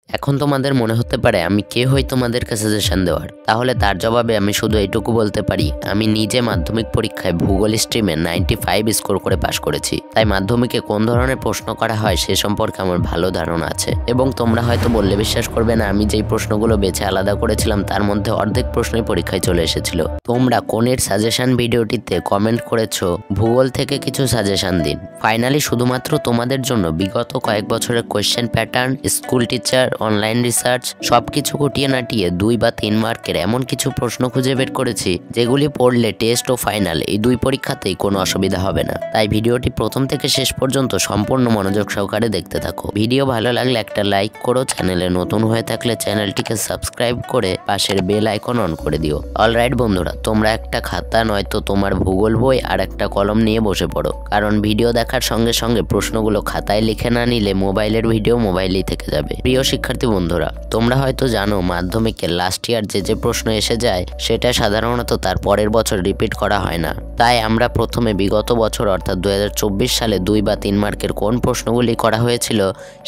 এখন তোমাদের মনে হতে পারে আমি কে হই তোমাদেরকে সাজেশন দেওয়ার, তাহলে তার জবাবে আমি শুধু এইটুকু বলতে পারি, আমি নিজে মাধ্যমিক পরীক্ষায় ভূগোল স্ট্রিমে 95 স্কোর করে পাশ করেছি। তাই মাধ্যমিকে কোন ধরনের প্রশ্ন করা হয় সে সম্পর্কে আমার ভালো ধারণা আছে। এবং তোমরা হয়তো বললে বিশ্বাস করবে না, আমি যেই প্রশ্নগুলো বেছে আলাদা করেছিলাম তার মধ্যে অর্ধেক প্রশ্নই পরীক্ষায় চলে এসেছিল। তোমরা কোনের সাজেশন ভিডিওটিতে কমেন্ট করেছো ভূগোল থেকে কিছু সাজেশন দিন। ফাইনালি শুধুমাত্র তোমাদের জন্য বিগত কয়েক বছরের question pattern, school teacher, online research সবকিছু গুটিয়ে নাটিয়ে 2 বা 3 মার্কের এমন কিছু প্রশ্ন খুঁজে বের করেছি যেগুলি পড়লে টেস্ট ও ফাইনাল এই 2 পরীক্ষাতেই কোনো অসুবিধা হবে না। তাই ভিডিওটি প্রথম থেকে শেষ পর্যন্ত সম্পূর্ণ মনোযোগ সহকারে দেখতে থাকো। ভিডিও ভালো লাগলে একটা লাইক করো, চ্যানেলে নতুন হয়ে থাকলে চ্যানেলটিকে সাবস্ক্রাইব করে পাশের বেল আইকন অন করে দিও। অলরাইট বন্ধুরা, তোমরা একটা খাতা নয়তো তোমার ভূগোল বই আর একটা কলম নিয়ে বসে পড়ো, কারণ ভিডিও দেখার সঙ্গে সঙ্গে প্রশ্নগুলো খাতায় লিখে না নিলে মোবাইলের ভিডিও মোবাইলেই থেকে যাবে। প্রিয় শিক্ষার্থী বন্ধুরা, তোমরা হয়তো জানো মাধ্যমিকের লাস্ট ইয়ার যে প্রশ্ন এসে যায় সেটা সাধারণত তার পরের বছর রিপিট করা হয় না। তাই আমরা প্রথমে বিগত বছর অর্থাৎ 2024 সালে 2 বা 3 মার্কের কোন প্রশ্নগুলি করা হয়েছিল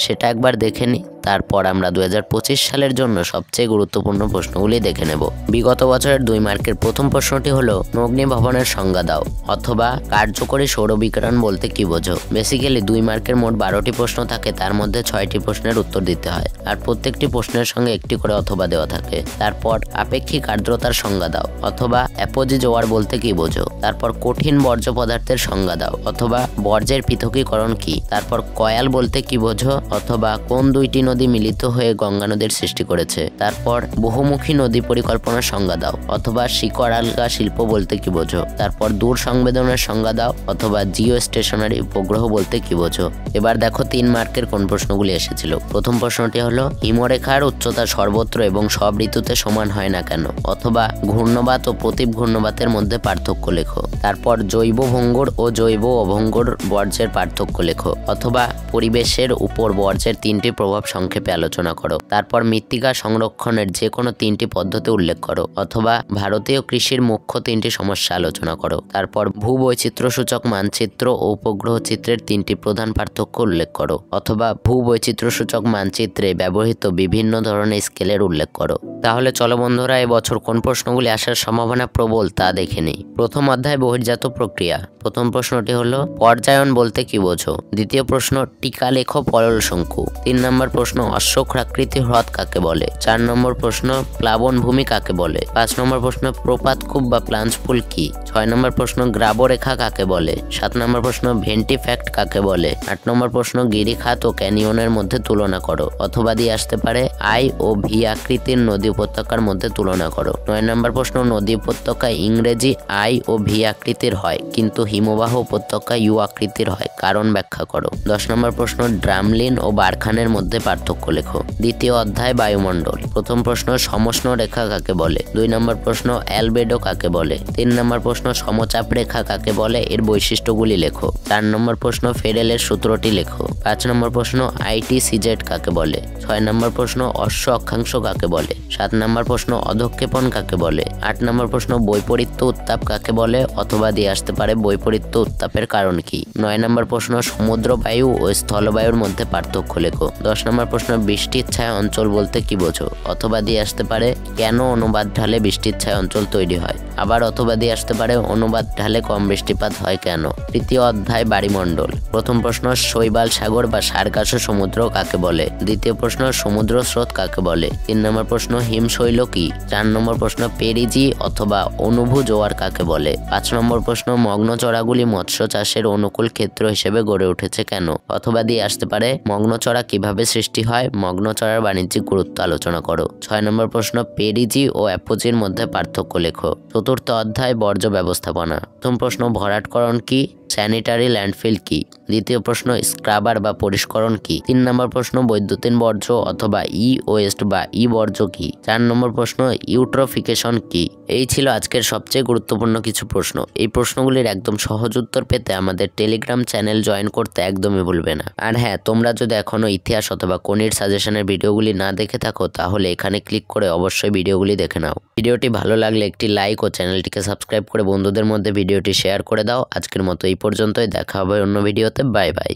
সেটা একবার দেখে নিই। তারপর আমরা 2025 সালের জন্য সবচেয়ে গুরুত্বপূর্ণ প্রশ্নগুলি দেখে নেব। বিগত বছরের 2 মার্কের প্রথম প্রশ্নটি হলো অগ্নি ভবনের সংজ্ঞা দাও, অথবা কার্যকরী সৌরবিকিরণ বলতে কি বোঝো। বেসিক্যালি 2 মার্কের মোট 12টি প্রশ্ন থাকে, তার মধ্যে 6টি প্রশ্নের উত্তর দিতে হয় আর প্রত্যেকটি প্রশ্নের সঙ্গে একটি করে অথবা দেওয়া থাকে। তারপর আপেক্ষিক আর্দ্রতার সংজ্ঞা দাও, অথবা অ্যাপোজি জোয়ার বলতে কি বোঝো। তারপর কঠিন বর্জ্য পদার্থের সংজ্ঞা দাও, অথবা বর্জ্যের পৃথকীকরণ কি। তারপর কয়াল বলতে কি বোঝো, অথবা কোন 2টি নদী মিলিত হয়ে গঙ্গা নদীর সৃষ্টি করেছে। তারপর বহুমুখী নদী পরিকল্পনার সংজ্ঞা দাও, অথবা শিকড় আলগা শিল্প বলতে কি বোঝো। তারপর দূর সংবেদনের সংজ্ঞা দাও, অথবা জিও স্টেশনারি উপগ্রহ বলতে কি বোঝো। এবার দেখো 3 মার্কের কোন প্রশ্নগুলি এসেছিল। প্রথম প্রশ্নটি হলো হিমরেখার উচ্চতা সর্বত্র এবং সব ঋতুতে সমান হয় না কেন, অথবা ঘূর্ণবাত ও প্রতীপ ঘূর্ণবাতের মধ্যে পার্থক্য লেখো। তারপর জৈব ভঙ্গুর ও জৈব অভঙ্গুর বর্জ্যের পার্থক্য লেখো, অথবা পরিবেশের উপর বর্জ্যের 3টি প্রভাব সংক্ষেপে আলোচনা করো। তারপর মৃত্তিকা সংরক্ষণের যে কোনো 3টি পদ্ধতি উল্লেখ করো, অথবা ভারতীয় কৃষির মুখ্য 3টি সমস্যা আলোচনা করো। তারপর ভূবৈচিত্র্যসূচক মানচিত্র ও উপগ্রহ চিত্রের 3টি প্রধান পার্থক্য উল্লেখ করো, অথবা ভূবৈচিত্র্যসূচক মানচিত্রে ব্যবহৃত বিভিন্ন ধরনের স্কেলের উল্লেখ করো। তাহলে চলো বন্ধুরা, এবছর কোন প্রশ্নগুলি আসার সম্ভাবনা প্রবল তা দেখে নিই। প্রথম অধ্যায় বহির্জাত প্রক্রিয়া। প্রথম প্রশ্নটি হলো পর্যায়ন বলতে কি বোঝো। দ্বিতীয় প্রশ্ন টিকা লেখো পলল শঙ্কু। 3 নম্বর প্রশ্ন অশ্বক্ষাকৃতি হ্রদ কাকে বলে। 4 নম্বর প্রশ্ন প্লাবন ভূমি কাকে বলে। 5 নম্বর প্রশ্ন প্রপাতকূপ বা প্লাঞ্চ পুল কি। 6 নম্বর প্রশ্ন গ্রাবরেখা কাকে বলে। 7 নম্বর প্রশ্ন ভেন্টিফ্যাক্ট কাকে বলে। 8 নম্বর প্রশ্ন গিরিখাত ও ক্যানিয়নের মধ্যে তুলনা করো, অথবা দিয়ে আসতে পারে আই ও ভি আকৃতির নদী উপত্যকার মধ্যে তুলনা করো। 9 নম্বর প্রশ্ন নদী উপত্যকা ইংরেজি আই ও ভি আকৃতির হয় কিন্তু হিমবাহ উপত্যকা ইউ আকৃতির হয়, কারণ ব্যাখ্যা করো। 10 নম্বর প্রশ্ন ড্রামলিন ও বারখানের মধ্যে পার্থক্য লেখো। দ্বিতীয় অধ্যায় বায়ুমণ্ডল। প্রথম প্রশ্ন সমষ্ণ রেখা কাকে বলে। 2 নম্বর প্রশ্ন অ্যালবেডো কাকে বলে। 3 নম্বর প্রশ্ন সমচাপ রেখা কাকে বলে, এর বৈশিষ্ট্যগুলি লেখো। 4 নম্বর প্রশ্ন ফেরেলের সূত্রটি লেখো। 5 নম্বর প্রশ্ন আইটিসিজেড কাকে বলে। 6 নম্বর প্রশ্ন অশ্ব অক্ষাংশ কাকে বলে। 7 নম্বর প্রশ্ন অধক্ষেপণ কাকে বলে। 8 নম্বর প্রশ্ন বৈপরীত্য উত্তাপ কাকে বলে, অথবা দিয়ে আসতে পারে বৈপরীত্য উত্তাপের কারণ কি। 9 নম্বর প্রশ্ন সমুদ্র বায়ু ও স্থলবায়ুর মধ্যে পার্থক্য লেখো। 10 নম্বর প্রশ্ন বৃষ্টির ছায়া অঞ্চল বলতে কি বোঝো, অথবা দিয়ে আসতে পারে কেন অনুবাদ ঢালে বৃষ্টির ছায়া অঞ্চল তৈরি হয়। আবার অথবা দিয়ে আসতে পারে অনুবাদ ঢালে কম বৃষ্টিপাত হয় কেন। তৃতীয় অধ্যায় বাড়িমণ্ডল। প্রথম প্রশ্ন শৈবাল সাগর বা সার্গাস সমুদ্র কাকে বলে। দ্বিতীয় প্রশ্ন সমুদ্র স্রোত কাকে বলে। 3 নম্বর প্রশ্ন হিমশৈল কি। 4 নম্বর প্রশ্ন পেরিজি অথবা অনুভু জোয়ার কাকে বলে। 5 নম্বর প্রশ্ন মগ্নচড়াগুলি মৎস্য চাষের অনুকূল ক্ষেত্র হিসেবে গড়ে উঠেছে কেন, অথবা দিয়ে আসতে পারে মগ্নচড়া কিভাবে সৃষ্টি হয়, মগ্নচড়ার বাণিজ্যিক গুরুত্ব আলোচনা করো। 6 নম্বর প্রশ্ন পেরিজি ও অ্যাপোজির মধ্যে পার্থক্য লেখো। চতুর্থ অধ্যায় বর্জ্য ব্যবস্থাপনা। প্রথম প্রশ্ন ভরাটকরণ কি, স্যানিটারি ল্যান্ডফিল কি। দ্বিতীয় প্রশ্ন স্ক্রাবার বা পরিষ্করণ কি। 3 নম্বর প্রশ্ন বৈদ্যুতিন বর্জ্য অথবা ই ওয়েস্ট বা ই বর্জ্য কি। 4 নম্বর প্রশ্ন ইউট্রোফিকেশন কি। এই ছিল আজকের সবচেয়ে গুরুত্বপূর্ণ কিছু প্রশ্ন। এই প্রশ্নগুলির একদম সহজ উত্তর পেতে আমাদের টেলিগ্রাম চ্যানেল জয়েন করতে একদমই ভুলবে না। আর হ্যাঁ, তোমরা যদি এখনো ইতিহাস অথবা কোনির সাজেশনের ভিডিওগুলি না দেখে থাকো তাহলে এখানে ক্লিক করে অবশ্যই ভিডিওগুলি দেখে নাও। ভিডিওটি ভালো লাগলে একটি লাইক ও চ্যানেলটিকে সাবস্ক্রাইব করে বন্ধুদের মধ্যে ভিডিওটি শেয়ার করে দাও। আজকের মতো এই পর্যন্তই, দেখা হবে অন্য ভিডিওতে। Bye bye.